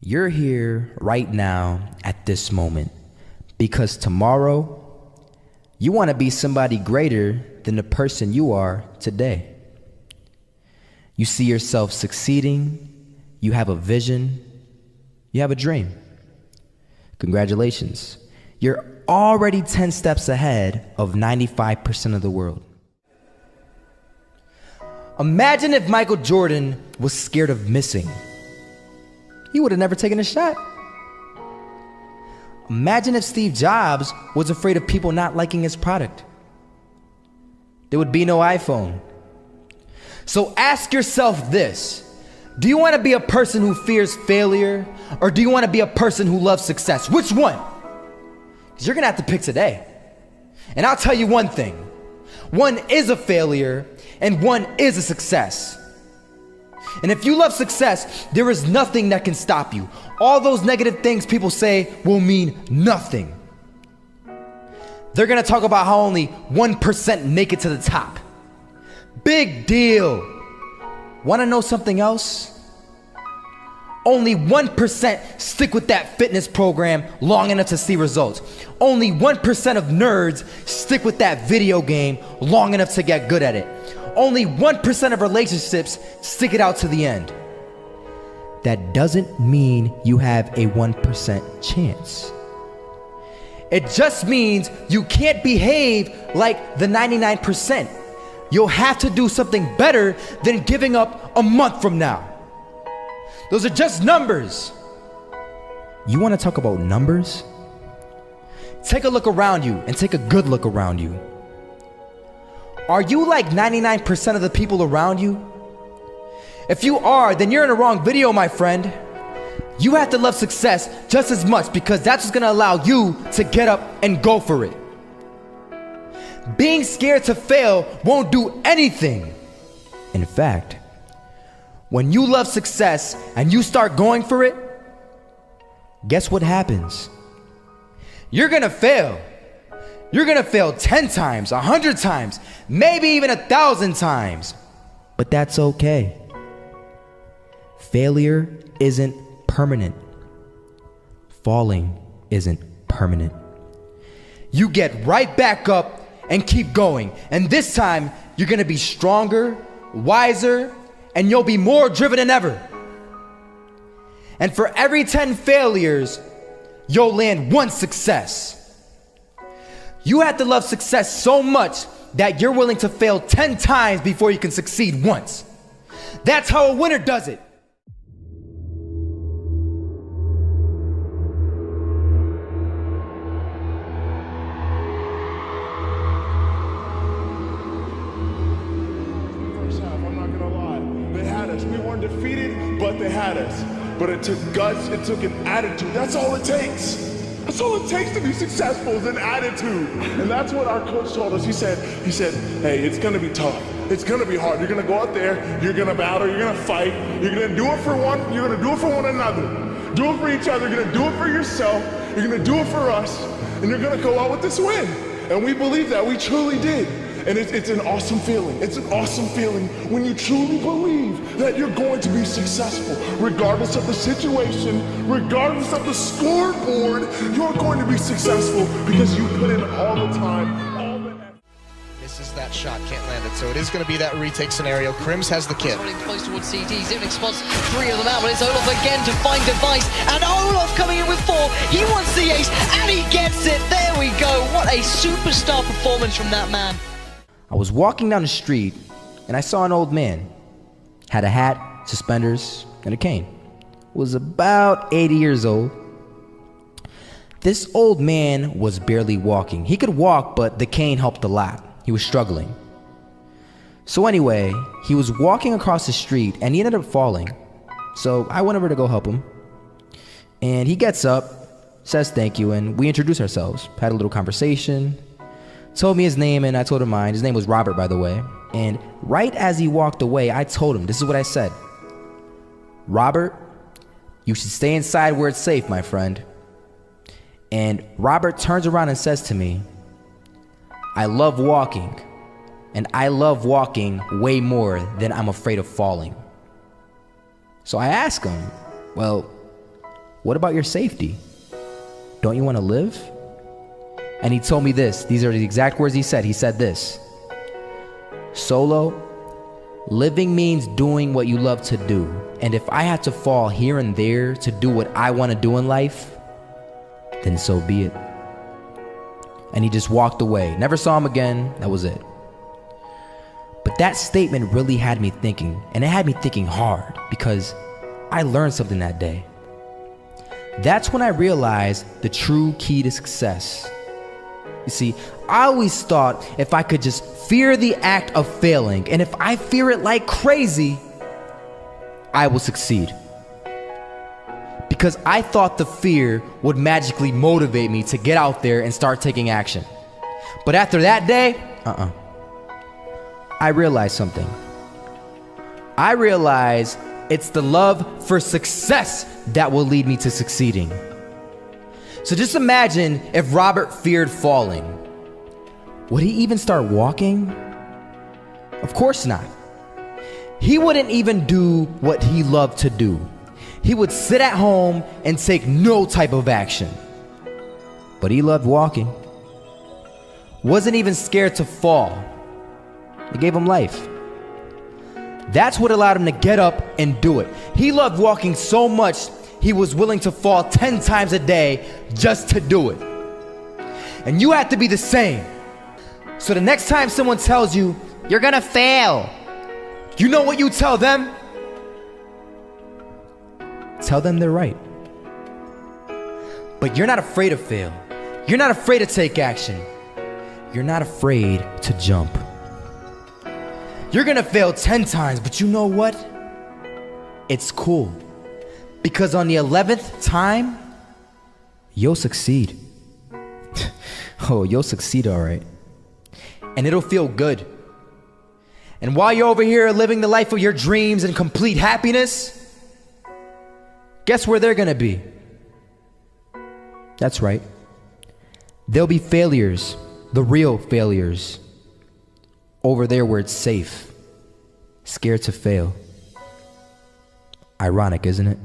You're here right now at this moment because tomorrow you want to be somebody greater than the person you are today. You see yourself succeeding, you have a vision, you have a dream. Congratulations. You're already 10 steps ahead of 95% of the world. Imagine if Michael Jordan was scared of missing. He would have never taken a shot. Imagine if Steve Jobs was afraid of people not liking his product. There would be no iPhone. So ask yourself this: do you want to be a person who fears failure, or do you want to be a person who loves success? Which one? Because you're going to have to pick today. And I'll tell you one thing: one is a failure and one is a success. And if you love success, there is nothing that can stop you. All those negative things people say will mean nothing. They're gonna talk about how only 1% make it to the top. Big deal. Wanna know something else? Only 1% stick with that fitness program long enough to see results. Only 1% of nerds stick with that video game long enough to get good at it. Only 1% of relationships stick it out to the end. That doesn't mean you have a 1% chance. It just means you can't behave like the 99%. You'll have to do something better than giving up a month from now. Those are just numbers. You want to talk about numbers? Take a look around you and take a good look around you. Are you like 99% of the people around you? If you are, then you're in the wrong video, my friend. You have to love success just as much because that's what's gonna allow you to get up and go for it. Being scared to fail won't do anything. In fact, when you love success and you start going for it, guess what happens? You're gonna fail. You're gonna fail 10 times, 100 times, maybe even 1,000 times. But that's okay. Failure isn't permanent. Falling isn't permanent. You get right back up and keep going. And this time, you're gonna be stronger, wiser, and you'll be more driven than ever. And for every 10 failures, you'll land one success. You have to love success so much that you're willing to fail 10 times before you can succeed once. That's how a winner does it. First half, I'm not gonna lie. They had us. We weren't defeated, but they had us. But it took guts, it took an attitude. That's all it takes. That's all it takes to be successful is an attitude. And that's what our coach told us. He said, hey, it's gonna be tough. It's gonna be hard. You're gonna go out there, you're gonna battle, you're gonna fight, you're gonna do it for one, you're gonna do it for one another. Do it for each other, you're gonna do it for yourself, you're gonna do it for us, and you're gonna go out with this win. And we believe that, we truly did. And it's an awesome feeling. It's an awesome feeling when you truly believe that you're going to be successful. Regardless of the situation, regardless of the scoreboard, you're going to be successful because you put in all the time, all the effort. Misses that shot, can't land it. So it is going to be that retake scenario. Crims has the kid. Running close towards CT. Zivnik spots 3 of them out, but it's Olof again to find Device. And Olof coming in with 4. He wants the ace, and he gets it. There we go. What a superstar performance from that man. I was walking down the street and I saw an old man. Had a hat, suspenders, and a cane. Was about 80 years old. This old man was barely walking. He could walk, but the cane helped a lot. He was struggling. So anyway, he was walking across the street and he ended up falling. So I went over to go help him. And he gets up, says thank you, and we introduced ourselves. Had a little conversation. Told me his name and I told him mine. His name was Robert, by the way. And right as he walked away, I told him, this is what I said. Robert, you should stay inside where it's safe, my friend. And Robert turns around and says to me, I love walking, and I love walking way more than I'm afraid of falling. So I ask him, well, What about your safety? Don't you want to live? And he told me this. These are the exact words he said. He said this: Solo, living means doing what you love to do. And if I had to fall here and there to do what I want to do in life, then so be it. And he just walked away. Never saw him again. That was it. But that statement really had me thinking, and it had me thinking hard, because I learned something that day. That's when I realized the true key to success. You see, I always thought if I could just fear the act of failing, and if I fear it like crazy, I will succeed. Because I thought the fear would magically motivate me to get out there and start taking action. But after that day, I realized something. I realized it's the love for success that will lead me to succeeding. So just imagine if Robert feared falling. Would he even start walking? Of course not. He wouldn't even do what he loved to do. He would sit at home and take no type of action. But he loved walking. Wasn't even scared to fall. It gave him life. That's what allowed him to get up and do it. He loved walking so much, he was willing to fall 10 times a day just to do it. And you have to be the same. So the next time someone tells you, you're gonna fail, you know what you tell them? Tell them they're right. But you're not afraid to fail. You're not afraid to take action. You're not afraid to jump. You're gonna fail 10 times, but you know what? It's cool. Because on the 11th time, you'll succeed. Oh, you'll succeed, all right. And it'll feel good. And while you're over here living the life of your dreams and complete happiness, guess where they're gonna be? That's right. They'll be failures, the real failures. Over there where it's safe, scared to fail. Ironic, isn't it?